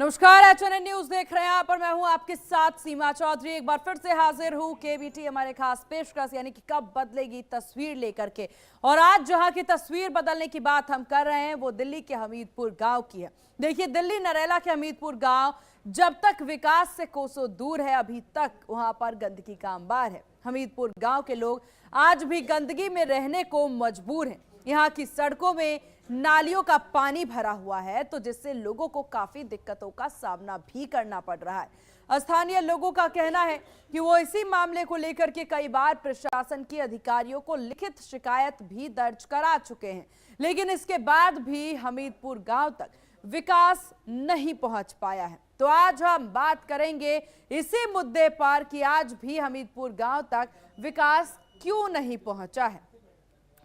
नमस्कार, HNN news देख रहे हैं आप और मैं हूं आपके साथ सीमा चौधरी। एक बार फिर से हाजिर हूं केबीटी हमारे खास पेशकश यानी कि कब बदलेगी तस्वीर लेकर के। और आज जहां की तस्वीर बदलने की बात हम कर रहे हैं वो दिल्ली के हमीदपुर गांव की है। देखिए, दिल्ली नरेला के हमीदपुर गांव जब तक विकास से कोसों दूर है, अभी तक वहां पर गंदगी का अंबार है। हमीदपुर गांव के लोग आज भी गंदगी में रहने को मजबूर हैं। यहाँ की सड़कों में नालियों का पानी भरा हुआ है, तो जिससे लोगों को काफी दिक्कतों का सामना भी करना पड़ रहा है। स्थानीय लोगों का कहना है कि वो इसी मामले को लेकर के कई बार प्रशासन के अधिकारियों को लिखित शिकायत भी दर्ज करा चुके हैं, लेकिन इसके बाद भी हमीदपुर गांव तक विकास नहीं पहुंच पाया है। तो आज हम बात करेंगे इसी मुद्दे पर कि आज भी हमीदपुर गांव तक विकास क्यों नहीं पहुंचा है।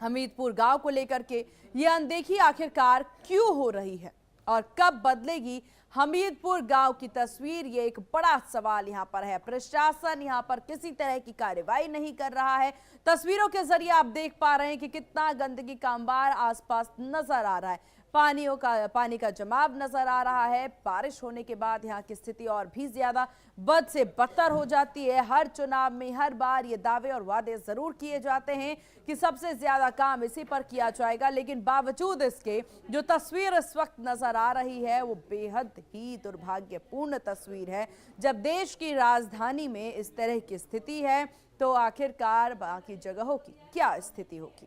हमीदपुर गांव को लेकर के ये अनदेखी आखिरकार क्यों हो रही है और कब बदलेगी हमीदपुर गांव की तस्वीर, ये एक बड़ा सवाल यहां पर है। प्रशासन यहां पर किसी तरह की कार्रवाई नहीं कर रहा है। तस्वीरों के जरिए आप देख पा रहे हैं कि कितना गंदगी का अंबार आसपास नजर आ रहा है। पानी का जमाव नजर आ रहा है। बारिश होने के बाद यहाँ की स्थिति और भी ज्यादा बद से बदतर हो जाती है। हर चुनाव में हर बार ये दावे और वादे जरूर किए जाते हैं कि सबसे ज्यादा काम इसी पर किया जाएगा, लेकिन बावजूद इसके जो तस्वीर इस वक्त नजर आ रही है वो बेहद ही दुर्भाग्यपूर्ण तस्वीर है। जब देश की राजधानी में इस तरह की स्थिति है तो आखिरकार बाकी जगहों की क्या स्थिति होगी।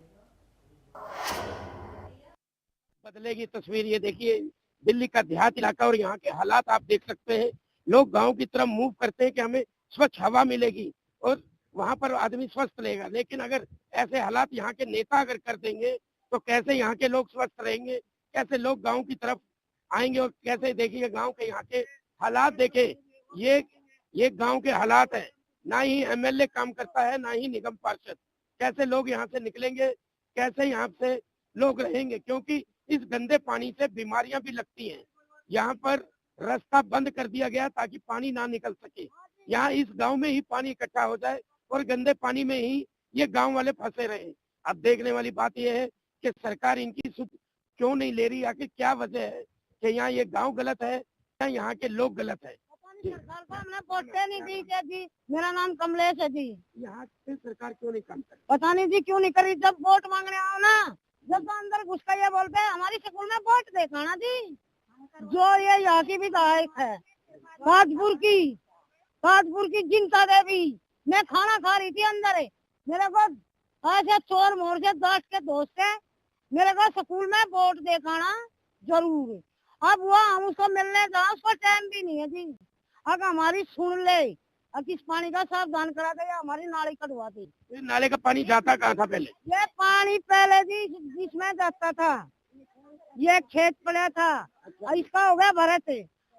बदलेगी तस्वीर। ये देखिए, दिल्ली का देहात इलाका और यहाँ के हालात आप देख सकते हैं। लोग गांव की तरफ मूव करते हैं कि हमें स्वच्छ हवा मिलेगी और वहां पर आदमी स्वस्थ रहेगा, लेकिन अगर ऐसे हालात यहाँ के नेता अगर कर देंगे तो कैसे यहाँ के लोग स्वस्थ रहेंगे, कैसे लोग गांव की तरफ आएंगे और कैसे देखिए गांव के यहाँ के हालात देखे। ये गांव के हालात है। ना ही एमएलए काम करता है, ना ही निगम पार्षद। कैसे लोग यहाँ से निकलेंगे, कैसे यहाँ से लोग रहेंगे, क्योंकि इस गंदे पानी से बीमारियां भी लगती हैं। यहाँ पर रास्ता बंद कर दिया गया ताकि पानी ना निकल सके। यहाँ इस गांव में ही पानी इकट्ठा हो जाए और गंदे पानी में ही ये गांव वाले फंसे रहे। अब देखने वाली बात यह है कि सरकार इनकी सुध क्यों नहीं ले रही, आखिर क्या वजह है कि यहाँ ये गांव गलत है या यहाँ के लोग गलत है। सरकार को हमने वोटें नहीं दी जी। मेरा नाम कमलेश है जी। यहाँ पे सरकार क्यों नहीं काम कर रही? पता नहीं जी क्यों नहीं करी। जब वोट मांगने आओ ना, जब तो अंदर घुस कर ये बोलते हैं हमारी स्कूल में वोट देखाना जी। जो ये यहाँ की विधायक है ताजपुर की जिंता देवी, मैं खाना खा रही थी अंदर है। मेरे को ऐसे चोर मोर से 10 के दोस्त है, मेरे को स्कूल में वोट देखाना जरूर है। अब वो हम उसको मिलने जाओ, उसको टाइम भी नहीं है जी। अगर हमारी सुन ले, किस पानी का सावधान करा दे, हमारी नाली कटवा दे। ये नाले का पानी जाता कहाँ था पहले? ये पानी पहले जी जिसमें जाता था, ये खेत पड़ा था, इसका हो गया भरत।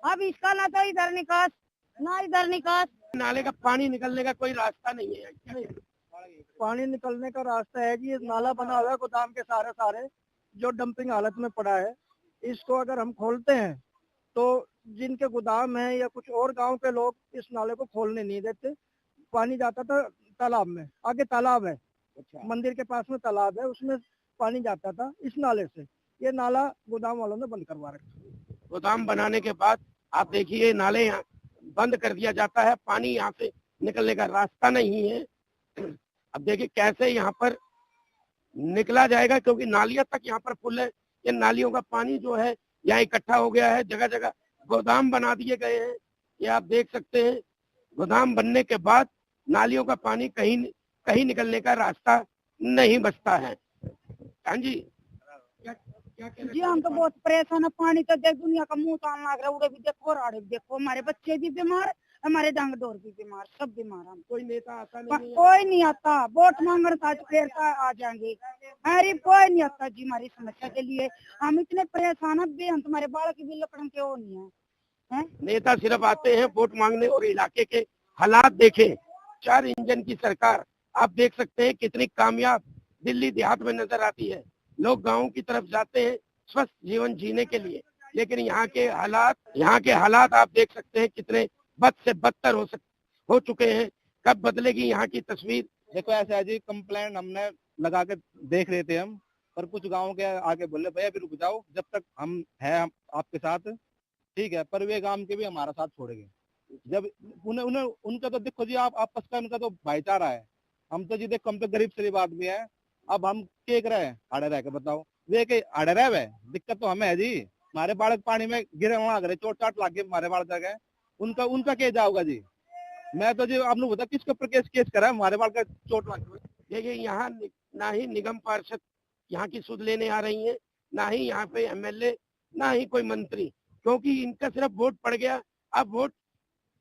अब इसका ना तो इधर निकास ना इधर निकास। नाले का पानी निकलने का कोई रास्ता नहीं है। पानी निकलने का रास्ता है जी, ये नाला बना हुआ है गोदाम के सारे जो डंपिंग हालत में पड़ा है। इसको अगर हम खोलते हैं तो जिनके गोदाम है या कुछ और गांव के लोग इस नाले को खोलने नहीं देते। पानी जाता था तालाब में, आगे तालाब है। अच्छा। मंदिर के पास में तालाब है, उसमें पानी जाता था इस नाले से। ये नाला गोदाम वालों ने बंद करवा रखा। गोदाम बनाने के बाद आप देखिए नाले यहाँ बंद कर दिया जाता है, पानी यहाँ से निकलने का रास्ता नहीं है। अब देखिए कैसे यहाँ पर निकला जाएगा, क्योंकि नालियां तक यहाँ पर फुल है। ये नालियों का पानी जो है यहाँ इकट्ठा हो गया है, जगह जगह गोदाम बना दिए गए हैं। ये आप देख सकते हैं, गोदाम बनने के बाद नालियों का पानी कहीं निकलने का रास्ता नहीं बचता है। हाँ जी, जी हम तो बहुत परेशान है। पानी तो देख दुनिया का मुंह तान लग रहा है। उड़े भी देखो, राड़े भी देखो, हमारे बच्चे भी बीमार, हमारे डांग डोर भी बीमार, सब बीमार। हम कोई नेता आता नहीं है। कोई नहीं आता। वोट मांगने का फिर आ जाएंगे। अरे कोई नहीं आता जी हमारी समस्या के लिए। हम इतने परेशान है, हम तुम्हारे बालक की भी लकड़न के वो नहीं है। नेता सिर्फ आते हैं वोट मांगने और इलाके के हालात देखें। 4 इंजन की सरकार आप देख सकते हैं कितनी कामयाब दिल्ली देहात में नजर आती है। लोग गाँव की तरफ जाते हैं स्वस्थ जीवन जीने के लिए, लेकिन यहाँ के हालात आप देख सकते हैं कितने बद से बदतर हो चुके हैं। कब बदलेगी यहाँ की तस्वीर? देखो ऐसा है जी, कंप्लेंट हमने लगा के देख रहे थे हम, पर कुछ गाँव के आके बोले भैया अभी रुक जाओ, जब तक हम आपके साथ ठीक है, पर वे काम के भी हमारा साथ छोड़ेंगे। जब उन्हें उन्हें उनका तो देखो जी, आप आपस का उनका तो भाईचारा है। हम तो जी देखो, हम तो गरीब शरीफ आदमी है। अब हम क्या कर रहे हैं, अड़े रह के बताओ, वे के अड़े रह गए, दिक्कत तो हमें है जी। हमारे बालक पानी में गिरे, वहां गिरे, चोट चाट लाग गए हमारे बालक गए, उनका उनका क्या जाओगा जी। मैं तो जी आपने बता किसके ऊपर केस केस करा है, हमारे बालक का चोट लग गई। देखिए यहाँ ना ही निगम पार्षद यहाँ की सुध लेने आ रही है, ना ही यहाँ पे एमएलए, ना ही कोई मंत्री, क्योंकि इनका सिर्फ वोट पड़ गया। अब वोट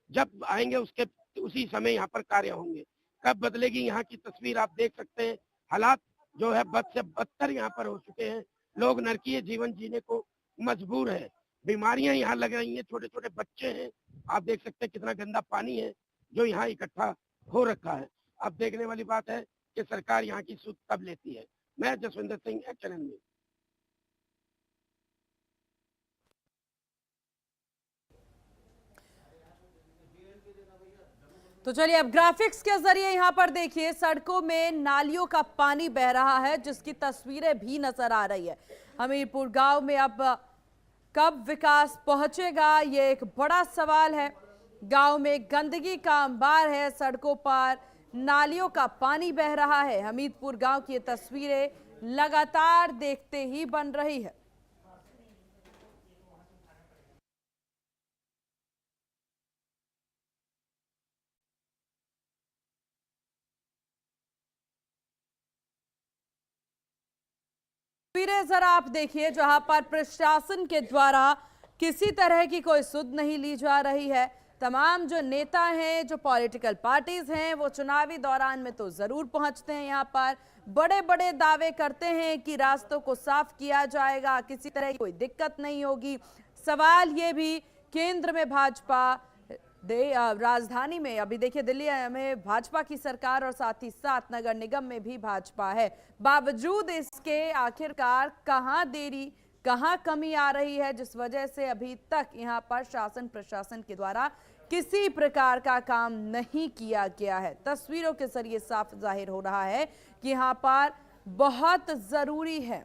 जब आएंगे उसके उसी समय यहाँ पर कार्य होंगे। कब बदलेगी यहाँ की तस्वीर आप देख सकते हैं। हालात जो है बद से बदतर यहाँ पर हो चुके हैं। लोग नरकीय जीवन जीने को मजबूर है। बीमारियां यहाँ लग रही हैं, छोटे छोटे बच्चे हैं। आप देख सकते हैं कितना गंदा पानी है जो यहाँ इकट्ठा हो रखा है। अब देखने वाली बात है कि सरकार यहाँ की सुध कब लेती है। मैं जसविंदर सिंह, एक्शन न्यूज। तो चलिए अब ग्राफिक्स के जरिए यहां पर देखिए, सड़कों में नालियों का पानी बह रहा है जिसकी तस्वीरें भी नजर आ रही है। हमीरपुर गांव में अब कब विकास पहुंचेगा, ये एक बड़ा सवाल है। गांव में गंदगी का अंबार है, सड़कों पर नालियों का पानी बह रहा है। हमीरपुर गांव की ये तस्वीरें लगातार देखते ही बन रही है। तस्वीरें जरा आप देखिए, जहां पर प्रशासन के द्वारा किसी तरह की कोई सुध नहीं ली जा रही है। तमाम जो नेता हैं, जो पॉलिटिकल पार्टीज हैं, वो चुनावी दौरान में तो जरूर पहुंचते हैं यहाँ पर, बड़े बड़े दावे करते हैं कि रास्तों को साफ किया जाएगा, किसी तरह की कोई दिक्कत नहीं होगी। सवाल ये भी, केंद्र में भाजपा, राजधानी में अभी देखिए दिल्ली में भाजपा की सरकार और साथ ही साथ नगर निगम में भी भाजपा है। बावजूद इसके आखिरकार कहां देरी, कहां कमी आ रही है, जिस वजह से अभी तक यहां पर शासन प्रशासन के द्वारा किसी प्रकार का काम नहीं किया गया है। तस्वीरों के जरिए साफ जाहिर हो रहा है कि यहां पर बहुत जरूरी है।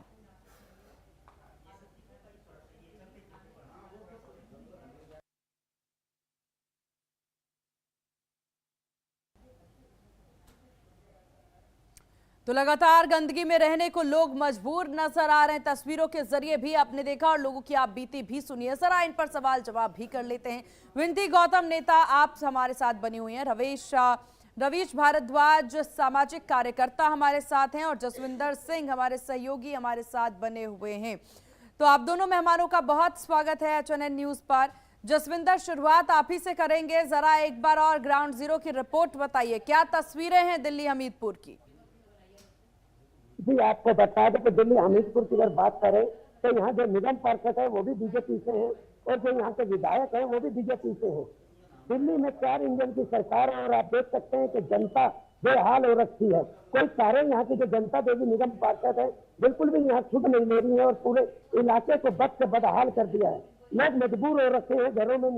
तो लगातार गंदगी में रहने को लोग मजबूर नजर आ रहे हैं। तस्वीरों के जरिए भी आपने देखा और लोगों की आप बीती भी सुनिए। जरा इन पर सवाल जवाब भी कर लेते हैं। विनती गौतम, नेता आप हमारे साथ बनी हुई हैं, रवीश भारद्वाज सामाजिक कार्यकर्ता हमारे साथ हैं और जसविंदर सिंह हमारे सहयोगी हमारे साथ बने हुए हैं। तो आप दोनों मेहमानों का बहुत स्वागत है HNN न्यूज पर। जसविंदर, शुरुआत आप ही से करेंगे। जरा एक बार और ग्राउंड जीरो की रिपोर्ट बताइए, क्या तस्वीरें हैं दिल्ली हमीरपुर की? जी आपको बता दें कि दिल्ली हमीरपुर की अगर बात करें तो यहाँ जो निगम पार्षद है वो भी बीजेपी से हैं और जो यहाँ के विधायक हैं वो भी बीजेपी से हैं। दिल्ली में 4 इंजन की सरकार है और आप देख सकते हैं कि जनता बेहाल हो रखी है। कोई सारे यहाँ की जो जनता देवी निगम पार्षद है बिल्कुल भी यहाँ सुध नहीं ले रही है और पूरे इलाके को बद से बदहाल कर दिया है। लोग मजबूर हो रखे हैं घरों में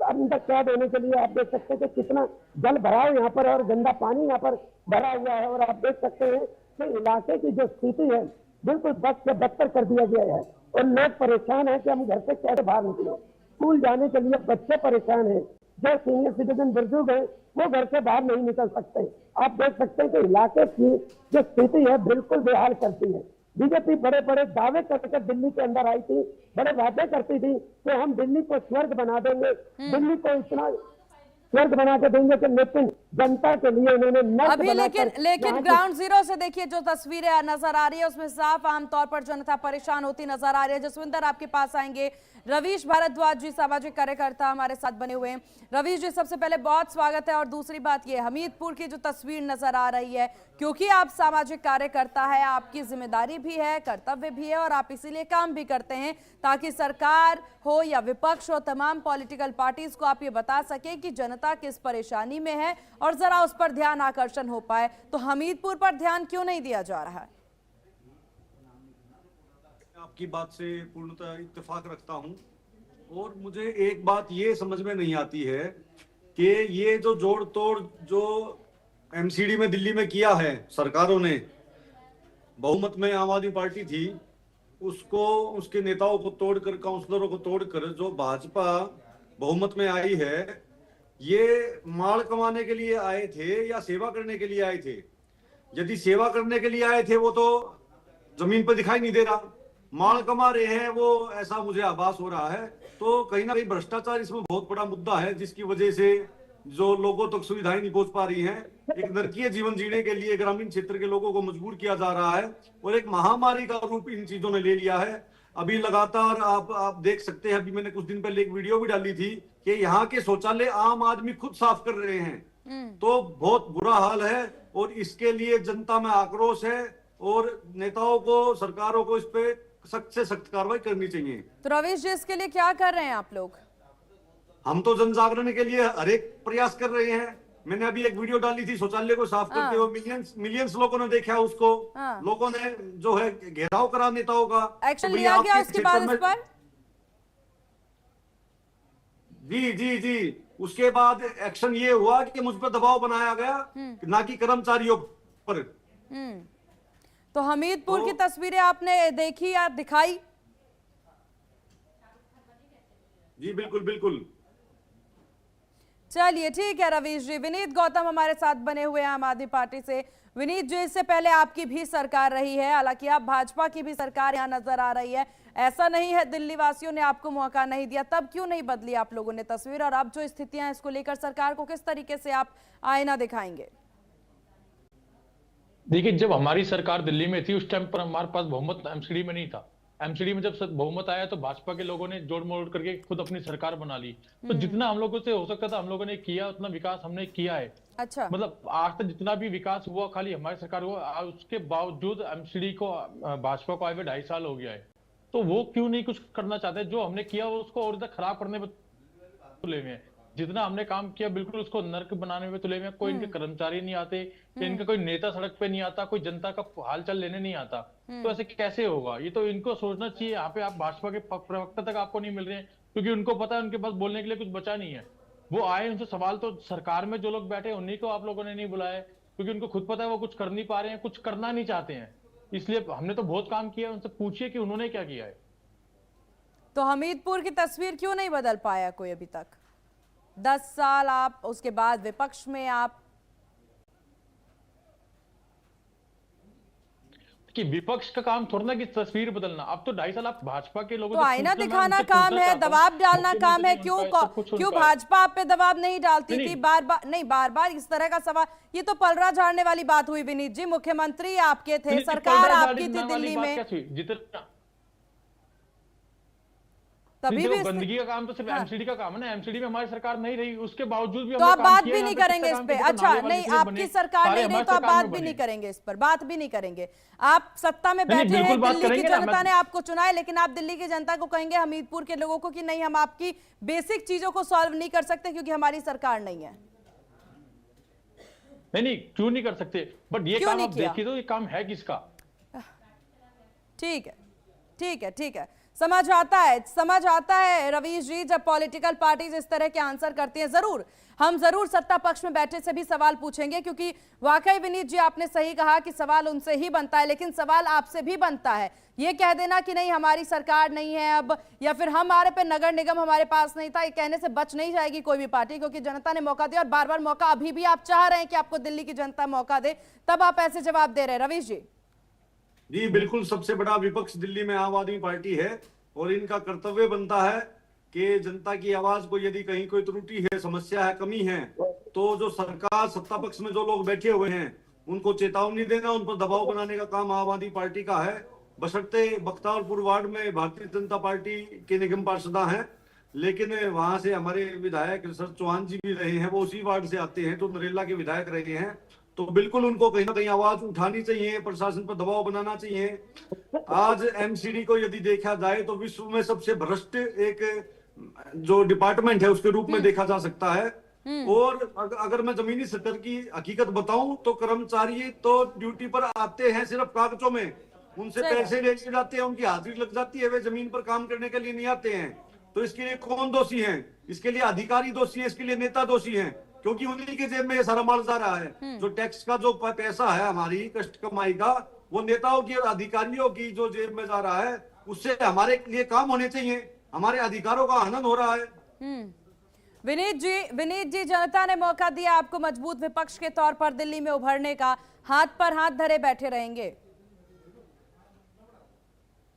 अंदर कैद होने के लिए। आप देख सकते हैं कि कितना जल भराव यहाँ पर और गंदा पानी यहाँ पर भरा हुआ है और आप देख सकते हैं कि इलाके की जो स्थिति है बिल्कुल बद से बदतर कर दिया गया है और लोग परेशान हैं कि हम घर से कैसे बाहर निकले। स्कूल जाने के लिए बच्चे परेशान हैं, जो सीनियर सिटीजन बुजुर्ग हैं वो घर से बाहर नहीं निकल सकते। आप देख सकते हैं कि इलाके की जो स्थिति है बिल्कुल बेहाल करती है। बीजेपी बड़े बड़े दावे करके दिल्ली के अंदर आई थी, बड़े वादे करती थी कि हम दिल्ली को स्वर्ग बना देंगे, दिल्ली को इतना स्वर्ग बना के देंगे कि, लेकिन जनता के लिए उन्होंने अभी लेकिन ग्राउंड जीरो से देखिए जो तस्वीरें नजर आ रही है उसमें साफ आमतौर पर जनता परेशान होती नजर आ रही है। जसविंदर, आपके पास आएंगे। रवीश भारद्वाज जी सामाजिक कार्यकर्ता हमारे साथ बने हुए हैं। रवीश जी, सबसे पहले बहुत स्वागत है और दूसरी बात ये, हमीरपुर की जो तस्वीर नजर आ रही है, क्योंकि आप सामाजिक कार्यकर्ता है, आपकी जिम्मेदारी भी है, कर्तव्य भी है और आप इसीलिए काम भी करते हैं ताकि सरकार हो या विपक्ष हो, तमाम पॉलिटिकल पार्टीज को आप ये बता सके कि जनता किस परेशानी में है और जरा उस पर ध्यान आकर्षण हो पाए। तो हमीरपुर पर ध्यान क्यों नहीं दिया जा रहा है? आपकी बात से पूर्णतः इत्तेफाक रखता हूं और मुझे एक बात ये समझ में नहीं आती है कि ये जो जोड़ तोड़ जो MCD में दिल्ली में किया है सरकारों ने, बहुमत में आम आदमी पार्टी थी, उसको उसके नेताओं को तोड़कर, काउंसलरों को तोड़कर जो भाजपा बहुमत में आई है, ये माल कमाने के लिए आए थे या सेवा करने के लिए आए थे? यदि सेवा करने के लिए आए थे वो तो जमीन पर दिखाई नहीं दे रहा, माल कमा रहे हैं वो, ऐसा मुझे आभास हो रहा है। तो कहीं ना कहीं भ्रष्टाचार इसमें बहुत बड़ा मुद्दा है, जिसकी वजह से जो लोगों तक सुविधाएं नहीं पहुंच पा रही हैं, एक नरकीय जीवन जीने के लिए ग्रामीण क्षेत्र के लोगों को मजबूर किया जा रहा है और एक महामारी का रूप इन चीजों ने ले लिया है। अभी लगातार आप देख सकते हैं, अभी मैंने कुछ दिन पहले एक वीडियो भी डाली थी कि यहाँ के शौचालय आम आदमी खुद साफ कर रहे हैं। तो बहुत बुरा हाल है और इसके लिए जनता में आक्रोश है और नेताओं को, सरकारों को इस पे सख्त से सख्त कार्रवाई करनी चाहिए। तो रवीश जी, इसके लिए क्या कर रहे हैं आप लोग? हम तो जन जागरण के लिए हर एक प्रयास कर रहे हैं। मैंने अभी एक वीडियो डाली थी शौचालय को साफ करते हुए, मिलियंस लोगों ने देखा उसको। लोगों ने जो है घेराव करा नेताओं का। एक्शन तो लिया गया उसके बाद इस पर? जी जी जी, उसके बाद एक्शन ये हुआ कि मुझ पर दबाव बनाया गया, ना कि कर्मचारियों पर। तो हमीदपुर की तस्वीरें आपने देखी या दिखाई? जी बिल्कुल बिल्कुल। चलिए ठीक है रवीश जी। विनीत गौतम हमारे साथ बने हुए हैं आम आदमी पार्टी से। विनीत जी, इससे पहले आपकी भी सरकार रही है, हालांकि आप भाजपा की भी सरकार यहाँ नजर आ रही है। ऐसा नहीं है दिल्ली वासियों ने आपको मौका नहीं दिया, तब क्यों नहीं बदली आप लोगों ने तस्वीर? और अब जो स्थितियां हैं इसको लेकर सरकार को किस तरीके से आप आईना दिखाएंगे? देखिए, जब हमारी सरकार दिल्ली में थी उस टाइम पर हमारे पास बहुमत एमसीडी में नहीं था। एमसीडी में जब बहुमत आया तो भाजपा के लोगों ने जोड़ मोड़ करके खुद अपनी सरकार बना ली। तो जितना हम लोगों से हो सकता था हम लोगों ने किया, उतना विकास हमने किया है। अच्छा, मतलब आज तक जितना भी विकास हुआ खाली हमारी सरकार हुआ, उसके बावजूद एमसीडी को, भाजपा को आए हुए 2.5 साल हो गया है। तो वो क्यों नहीं कुछ करना चाहते? जो हमने किया वो उसको और ज्यादा खराब करने में तुले हुए हैं। जितना हमने काम किया बिल्कुल उसको नर्क बनाने में तुले हुए हैं। कोई इनके कर्मचारी नहीं आते, इनका कोई नेता सड़क पे नहीं आता, कोई जनता का हालचाल लेने नहीं आता। तो ऐसे कैसे होगा? ये तो इनको सोचना चाहिए। यहाँ पे आप भाजपा के प्रवक्ता तक आपको नहीं मिल रहे हैं, क्योंकि उनको पता है उनके पास बोलने के लिए कुछ बचा नहीं है। वो आए, उनसे सवाल तो सरकार में जो लोग बैठे उन्हीं को आप लोगों ने नहीं बुलाया, क्योंकि उनको खुद पता है वो कुछ कर नहीं पा रहे हैं, कुछ करना नहीं चाहते हैं। इसलिए हमने तो बहुत काम किया, उनसे पूछिए कि उन्होंने क्या किया है। तो हमीदपुर की तस्वीर क्यों नहीं बदल पाया कोई अभी तक? 10 साल आप, उसके बाद विपक्ष में आप। कि विपक्ष का काम थोड़ा ना कि तस्वीर बदलना। अब तो 2.5 साल आप भाजपा के लोगों तो आईना दिखाना काम है, दबाव डालना काम है। क्यों भाजपा आप पे दबाव नहीं डालती थी? बार बार इस तरह का सवाल, ये तो पलड़ा झाड़ने वाली बात हुई विनीत जी। मुख्यमंत्री आपके थे, सरकार आपकी थी दिल्ली में, जितना तभी भी गंदगी का काम तो सिर्फ एमसीडी का काम है ना। एमसीडी में हमारी सरकार नहीं रही, उसके बावजूद भी तो आप बात भी नहीं करेंगे इस पे? अच्छा, नहीं, आपकी सरकार नहीं रही तो आप बात भी नहीं करेंगे इस पर? बात भी नहीं करेंगे। आप सत्ता में बैठे हैं, दिल्ली की जनता ने आपको चुना है, लेकिन आप दिल्ली की जनता को कहेंगे, हमीदपुर के लोगों को, कि नहीं, हम आपकी बेसिक चीजों को सॉल्व नहीं कर सकते क्योंकि हमारी सरकार नहीं है। नहीं, क्यों नहीं कर सकते? बट ये काम आप देखिए तो ये काम है किसका? ठीक है, ठीक है, ठीक है, समझ आता है रवीश जी। जब पॉलिटिकल पार्टीज इस तरह के आंसर करती हैं, हम जरूर सत्ता पक्ष में बैठे से भी सवाल पूछेंगे, क्योंकि वाकई विनीत जी आपने सही कहा कि सवाल उनसे ही बनता है, लेकिन सवाल आपसे भी बनता है। ये कह देना कि नहीं हमारी सरकार नहीं है अब, या फिर हमारे पे नगर निगम हमारे पास नहीं था, ये कहने से बच नहीं जाएगी कोई भी पार्टी, क्योंकि जनता ने मौका दिया और बार बार मौका अभी भी आप चाह रहे हैं कि आपको दिल्ली की जनता मौका दे, तब आप ऐसे जवाब दे रहे हैं। रवीश जी जी बिल्कुल, सबसे बड़ा विपक्ष दिल्ली में आम आदमी पार्टी है और इनका कर्तव्य बनता है कि जनता की आवाज को, यदि कहीं कोई त्रुटि है, समस्या है, कमी है, तो जो सरकार, सत्ता पक्ष में जो लोग बैठे हुए हैं उनको चेतावनी देना, उन पर दबाव बनाने का काम आम आदमी पार्टी का है। बशर्ते बख्तावरपुर वार्ड में भारतीय जनता पार्टी के निगम पार्षदा हैं, लेकिन वहां से हमारे विधायक सर चौहान जी भी रहे हैं, वो उसी वार्ड से आते हैं, तो नरेला के विधायक रहे हैं। तो बिल्कुल उनको कहीं ना कहीं आवाज उठानी चाहिए, प्रशासन पर दबाव बनाना चाहिए। आज एमसीडी को यदि देखा जाए तो विश्व में सबसे भ्रष्ट एक जो डिपार्टमेंट है उसके रूप में देखा जा सकता है। और अगर मैं जमीनी स्तर की हकीकत बताऊं तो कर्मचारी तो ड्यूटी पर आते हैं सिर्फ कागजों में, उनसे पैसे ले जाते हैं, उनकी हाजिरी लग जाती है, वे जमीन पर काम करने के लिए नहीं आते हैं। तो इसके लिए कौन दोषी है? इसके लिए अधिकारी दोषी है, इसके लिए नेता दोषी है, क्योंकि उन्हीं के जेब में ये सारा माल जा रहा है। जो टैक्स का जो पैसा है हमारी कष्ट कमाई का, वो नेताओं की और अधिकारियों की जो जेब में जा रहा है, उससे हमारे लिए काम होने चाहिए, हमारे अधिकारों का हनन हो रहा है। विनीत जी, जनता ने मौका दिया आपको मजबूत विपक्ष के तौर पर दिल्ली में उभरने का, हाथ पर हाथ धरे बैठे रहेंगे?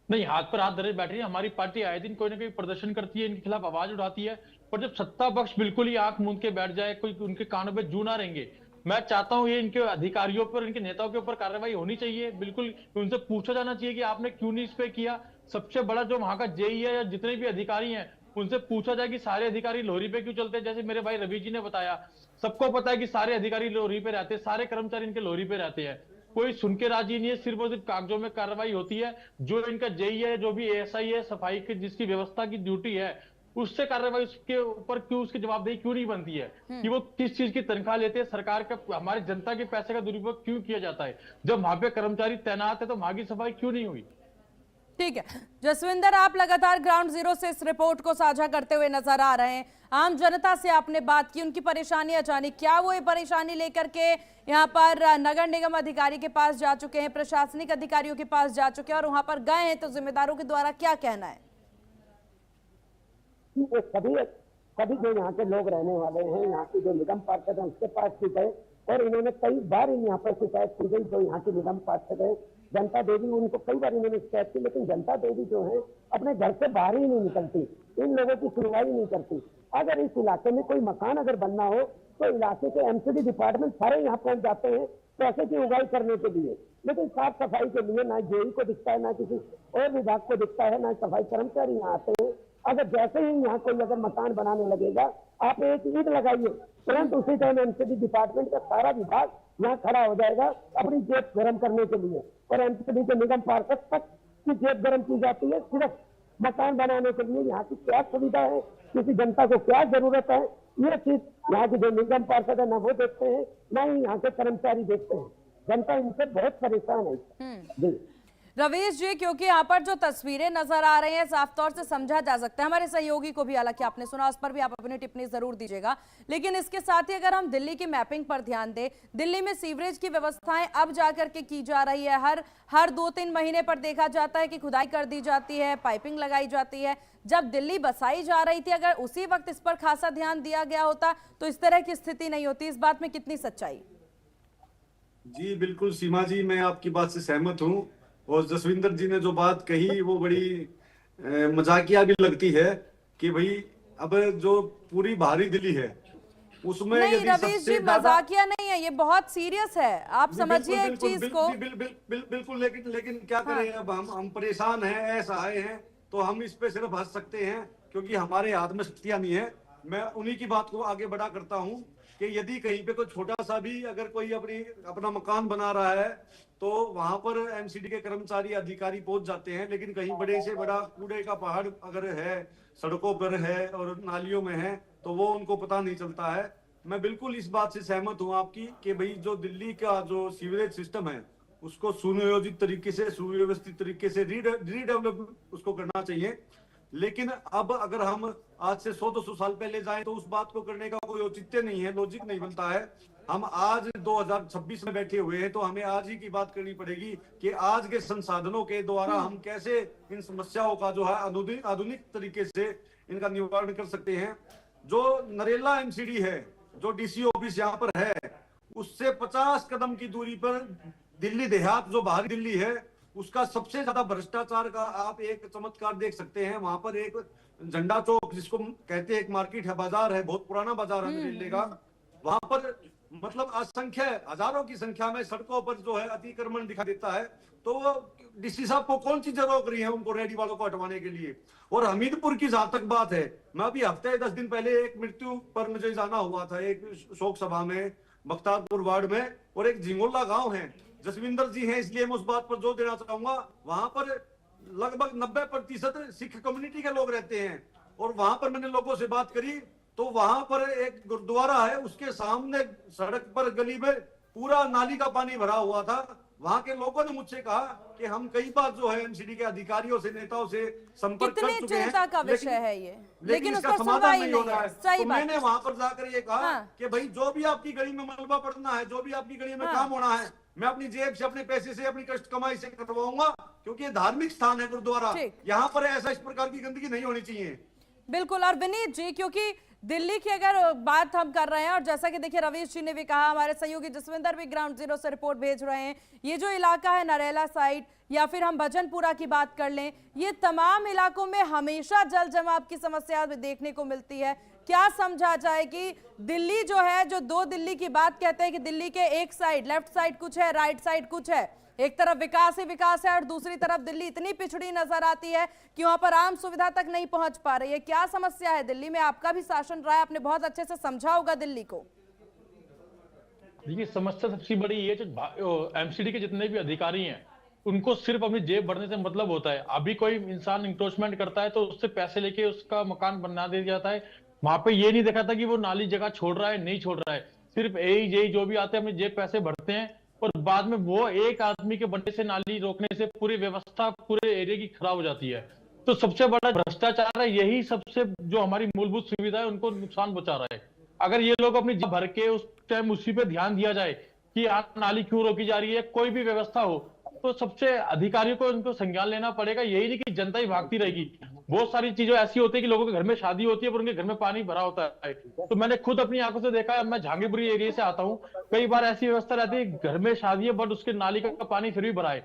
नहीं, हाथ पर हाथ धरे बैठ रही है। हमारी पार्टी आए दिन कोई ना कोई प्रदर्शन करती है, इनके खिलाफ आवाज उठाती है, पर जब सत्ता पक्ष बिल्कुल ही आंख मूंद के बैठ जाए, कोई उनके कानों पे जू ना रहेंगे। मैं चाहता हूं ये इनके अधिकारियों पर, इनके नेताओं के ऊपर कार्रवाई होनी चाहिए। बिल्कुल उनसे पूछा जाना चाहिए कि आपने क्यों नहीं इस पे किया। सबसे बड़ा जो वहां का जेई है या जितने भी अधिकारी हैं, उनसे पूछा जाए कि सारे अधिकारी लोरी पे क्यों चलते हैं। जैसे मेरे भाई रवि जी ने बताया, सबको पता है कि सारे अधिकारी लोरी पे रहते हैं, सारे कर्मचारी इनके लोरी पे रहते हैं, कोई सुन के राजी नहीं है। सिर्फ और सिर्फ कागजों में कार्रवाई होती है। जो इनका जेई है, जो भी एएसआई है, सफाई की जिसकी व्यवस्था की ड्यूटी है, उससे कार्रवाई उसके ऊपर क्यों, उसकी जवाबदेही क्यों नहीं बनती है कि वो किस चीज की तनख्वाह लेते हैं, सरकार का, हमारी जनता के पैसे का दुरुपयोग क्यों किया जाता है। जब वहां पे कर्मचारी तैनात है तो वहां की सफाई क्यों नहीं हुई। ठीक है जसविंदर, आप लगातार ग्राउंड जीरो से इस रिपोर्ट को साझा करते हुए नजर आ रहे हैं। आम जनता से आपने बात की, उनकी परेशानियां जानी, क्या वो ये परेशानी लेकर के यहाँ पर नगर निगम अधिकारी के पास जा चुके हैं, प्रशासनिक अधिकारियों के पास जा चुके हैं, और वहां पर गए हैं तो जिम्मेदारों के द्वारा क्या कहना है? सभी जो यहाँ के लोग रहने वाले हैं, यहाँ की जो निगम पार्षद है उसके पास भी गए, और इन्होंने कई बार यहाँ पर शिकायत की गई। जो यहाँ की निगम पार्षद है जनता देवी, उनको कई बार इन्होंने शिकायत की, लेकिन जनता देवी जो है अपने घर से बाहर ही नहीं निकलती, इन लोगों की सुनवाई नहीं करती। अगर इस इलाके में कोई मकान अगर बनना हो तो इलाके के एमसीडी डिपार्टमेंट सारे यहाँ पहुंच जाते हैं पैसे की उगाई करने के लिए, लेकिन साफ सफाई के लिए ना जेई को दिखता है, ना किसी और विभाग को दिखता है, ना सफाई कर्मचारी यहाँ आते हैं। अगर जैसे ही यहाँ कोई अगर मकान बनाने लगेगा, आप एक ईंट लगाइए, तुरंत उसी टाइम एमसीडी डिपार्टमेंट का सारा विभाग यहाँ खड़ा हो जाएगा अपनी जेब गर्म करने के लिए, और एमसीडी के निगम पार्षद तक की जेब गर्म की जाती है सिर्फ मकान बनाने के लिए। यहाँ की क्या सुविधा है, किसी जनता को क्या जरूरत है, ये चीज यहाँ के जो निगम पार्षद है ना वो देखते हैं, ना ही यहाँ के कर्मचारी देखते हैं। जनता इनसे बहुत परेशान है। जी रवीश जी, क्योंकि यहाँ पर जो तस्वीरें नजर आ रही हैं साफ तौर से समझा जा सकता है, हमारे सहयोगी को भी हालांकि आपने सुना, उस पर भी आप अपनी टिप्पणी जरूर दीजिएगा, लेकिन इसके साथ ही अगर हम दिल्ली की मैपिंग पर ध्यान दें, दिल्ली में सीवरेज की व्यवस्थाएं अब जाकर के की जा रही है। हर 2-3 महीने पर देखा जाता है कि खुदाई कर दी जाती है, पाइपिंग लगाई जाती है। जब दिल्ली बसाई जा रही थी, अगर उसी वक्त इस पर खासा ध्यान दिया गया होता तो इस तरह की स्थिति नहीं होती। इस बात में कितनी सच्चाई? जी बिल्कुल सीमा जी, मैं आपकी बात से सहमत हूँ, और जसविंदर जी ने जो बात कही वो बड़ी मजाकिया भी लगती है कि भाई अब जो पूरी बाहरी दिल्ली है उसमें नहीं यदि रवीश जी, मजाकिया नहीं है, ये बहुत सीरियस है, आप समझिए एक चीज को। बिल्कुल, लेकिन क्या करें, अब हम परेशान हैं, ऐसा आए हैं, तो हम इस पे सिर्फ हंस सकते हैं क्योंकि हमारे हाथ में शक्तियां नहीं है। मैं उन्हीं की बात को आगे बढ़ा करता हूं कि यदि कहीं पे कोई छोटा सा भी अगर कोई अपना मकान बना रहा है तो वहां पर एमसीडी के कर्मचारी अधिकारी पहुंच जाते हैं, लेकिन कहीं बड़े से बड़ा कूड़े का पहाड़ अगर है, सड़कों पर है और नालियों में है, तो वो उनको पता नहीं चलता है। मैं बिल्कुल इस बात से सहमत हूं आपकी कि भाई जो दिल्ली का जो सीवरेज सिस्टम है उसको सुनियोजित तरीके से, सुव्यवस्थित तरीके से रीडेवलप उसको करना चाहिए। लेकिन अब अगर हम आज से 100-200 साल पहले जाएं तो उस बात को करने का कोई औचित्य नहीं है, लॉजिक नहीं बनता है। हम आज 2026 में बैठे हुए हैं तो हमें आज ही की बात करनी पड़ेगी कि आज के संसाधनों के द्वारा हम कैसे इन समस्याओं का जो है आधुनिक तरीके से इनका निवारण कर सकते हैं। जो नरेला एमसीडी है, जो डीसी ऑफिस यहाँ पर है, उससे 50 कदम की दूरी पर दिल्ली देहात जो बाहरी दिल्ली है उसका सबसे ज्यादा भ्रष्टाचार का आप एक चमत्कार देख सकते हैं। वहां पर एक झंडा चौक जिसको कहते हैं, एक मार्केट है, बाजार है, बहुत पुराना बाजार है दिल्ली का, वहां पर मतलब असंख्य हजारों की संख्या में सड़कों पर जो है अतिक्रमण दिखा देता है। तो डीसी साहब को कौन चीजें रोक रही है उनको रेडी वालों को हटवाने के लिए? और हमीरपुर की जहां तक बात है, मैं अभी हफ्ते 10 दिन पहले एक मृत्यु पर मुझे जाना हुआ था एक शोक सभा में बख्तारपुर वार्ड में, और एक झिंगोला गांव है, जसविंदर जी हैं इसलिए मैं उस बात पर जोर देना चाहूंगा, वहां पर लगभग 90% सिख कम्युनिटी के लोग रहते हैं। और वहां पर मैंने लोगों से बात करी तो वहां पर एक गुरुद्वारा है, उसके सामने सड़क पर गली में पूरा नाली का पानी भरा हुआ था, वहां के लोगों ने मुझसे कहा कि हम कई बार जो है एमसीडी के अधिकारियों से, नेताओं से संपर्क कर कितनी चुके हैं, चिंता का विषय लेकिन है ये, लेकिन उस इसका पर समाधान सुनवाई नहीं हो रहा है। सही तो बात। मैंने वहां पर जाकर ये कहा हाँ। कि भाई जो भी आपकी गली में मलबा पड़ना है, जो भी आपकी गली में हाँ। काम होना है, मैं अपनी जेब से, अपने पैसे से, अपनी कष्ट कमाई से करवाऊंगा, क्योंकि ये धार्मिक स्थान है गुरुद्वारा, ठीक। यहाँ पर ऐसा इस प्रकार की गंदगी नहीं होनी चाहिए। बिल्कुल। और विनीत जी, क्योंकि दिल्ली की अगर बात हम कर रहे हैं, और जैसा कि देखिए रवीश जी ने भी कहा, हमारे सहयोगी जसविंदर भी ग्राउंड जीरो से रिपोर्ट भेज रहे हैं, ये जो इलाका है नरेला साइड या फिर हम भजनपुरा की बात कर लें, ये तमाम इलाकों में हमेशा जल जमाव की समस्या देखने को मिलती है। क्या समझा जाए कि दिल्ली जो है, जो दो दिल्ली की बात कहते हैं कि दिल्ली के एक साइड, लेफ्ट साइड कुछ है, राइट साइड कुछ है, एक तरफ विकास ही विकास है और दूसरी तरफ दिल्ली इतनी पिछड़ी नजर आती है कि वहां पर आम सुविधा तक नहीं पहुंच पा रही है। क्या समस्या है दिल्ली में? आपका भी शासन रहा है, आपने बहुत अच्छे से समझा होगा दिल्ली को। देखिए, समस्या सबसे बड़ी ये, जो एमसीडी के जितने भी अधिकारी हैं, उनको सिर्फ अपनी जेब भरने से मतलब होता है। अभी कोई इंसान इंक्रोचमेंट करता है तो उससे पैसे लेके उसका मकान बना दिया जाता है। वहां पे ये नहीं देखा था कि वो नाली जगह छोड़ रहा है, नहीं छोड़ रहा है। सिर्फ यही जो भी आते हैं अपनी जेब पैसे भरते हैं, और बाद में वो एक आदमी के बनने से, नाली रोकने से पूरी व्यवस्था पूरे एरिया की खराब हो जाती है। तो सबसे बड़ा भ्रष्टाचार है, यही सबसे जो हमारी मूलभूत सुविधा है उनको नुकसान पहुंचा रहा है। अगर ये लोग अपनी जेब भर के उस टाइम उसी पे ध्यान दिया जाए कि नाली क्यों रोकी जा रही है, कोई भी व्यवस्था हो, तो सबसे अधिकारियों को उनको संज्ञान लेना पड़ेगा। यही नहीं कि जनता ही भागती रहेगी। बहुत सारी चीजें ऐसी होती है कि लोगों के घर में शादी होती है पर उनके घर में पानी भरा होता है। तो मैंने खुद अपनी आंखों से देखा है, मैं जहांगीरपुरी एरिया से आता हूँ, कई बार ऐसी व्यवस्था रहती है घर में शादी है बट उसके नाली का पानी फिर भी भरा है।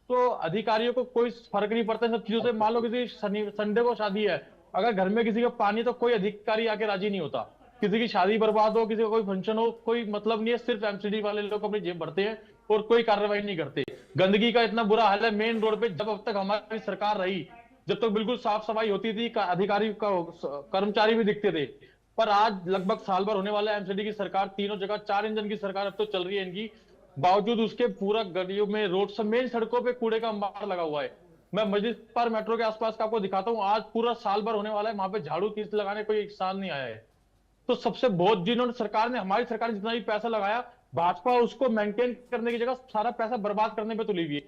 तो अधिकारियों को कोई फर्क नहीं पड़ता इन सब चीजों से। मान लो किसी संडे को शादी है, अगर घर में किसी का पानी, तो कोई अधिकारी आके राजी नहीं होता। किसी की शादी बर्बाद हो, किसी का कोई फंक्शन हो, कोई मतलब नहीं है, सिर्फ एमसीडी वाले लोग अपनी जेब भरते हैं और कोई कार्रवाई नहीं करते। गंदगी का इतना बुरा हाल है मेन रोड पे, जब अब तक हमारी सरकार रही, जब तक बिल्कुल साफ सफाई होती थी, अधिकारी कर्मचारी भी दिखते थे। पर आज लगभग साल भर होने वाला है एमसीडी की सरकार, तीनों जगह 4 इंजन की सरकार अब तो चल रही है इनकी, बावजूद उसके पूरा गलियों में, रोड से मेन सड़कों पे कूड़े का अंबार लगा हुआ है। मैं मस्जिद पर मेट्रो के आसपास का आपको दिखाता हूँ, आज पूरा साल भर होने वाला है, वहां पे झाड़ू तीस लगाने कोई इंसान नहीं आया है। तो सबसे बहुत जिन्होंने सरकार ने, हमारी सरकार ने जितना भी पैसा लगाया, भाजपा उसको मेंटेन करने की जगह सारा पैसा बर्बाद करने पे तुली हुई है।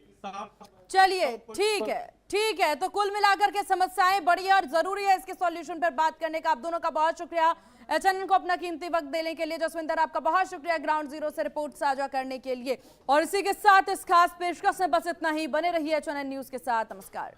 चलिए ठीक है। तो कुल मिलाकर के समस्याएं बड़ी है और जरूरी है इसके सॉल्यूशन पर बात करने का। आप दोनों का बहुत शुक्रिया, एचएनएन को अपना कीमती वक्त देने के लिए। जसविंदर, आपका बहुत शुक्रिया ग्राउंड जीरो से रिपोर्ट साझा करने के लिए। और इसी के साथ इस खास पेशकश में बस इतना ही। बने रहिए एचएनएन न्यूज के साथ। नमस्कार।